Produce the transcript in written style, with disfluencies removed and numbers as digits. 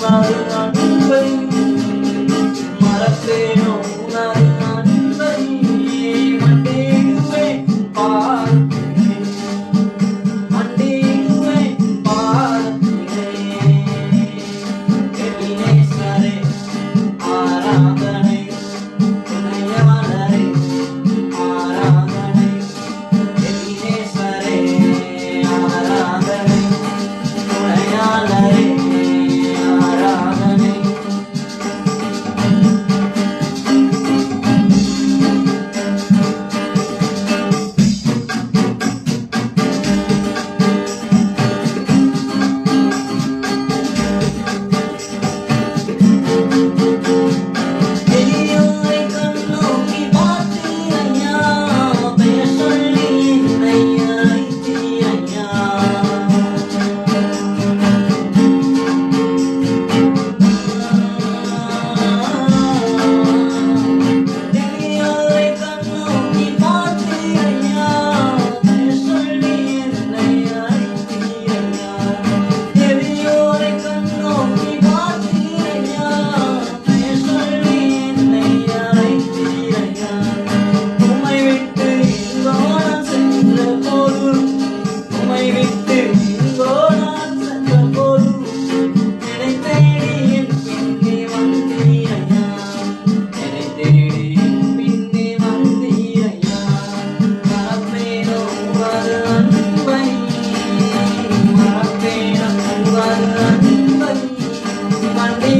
உனது அன்பை மறப்பேனோ உனது அன்பை மண்டிடுவேன் பார்க்கிறேன் மண்டிடுவேன் பார்க்கிறேன் எபினேசரே ஆராதனை துணையாளரே ஆராதனை எபினேசரே ஆராதனை துணையாளரே ஆராதனை பெரியோரை கண்ணோக்கி பார்த்தீரையா பெயர் சொல்லி என்னை அழைத்தீரையா பெரியோரை கண்ணோக்கி பார்த்தீரையா பெயர் சொல்லி என்னை அழைத்தீரையா பெரியோரை கண்ணோக்கி பார்த்தீரையா பெயர் சொல்லி என்னை அழைத்தீரையா உம்மை விட்டு எங்கோ நான் சென்ற போது உம்மை விட்டு எங்கோ நான் சென்ற போது என்னை தேடி என் பின்னே வந்தீரையா என்னை தேடி என் பின்னே வந்தீரையா மறப்பேனோ உமது அன்பை மறப்பேனோ உமது அன்பை மண்டி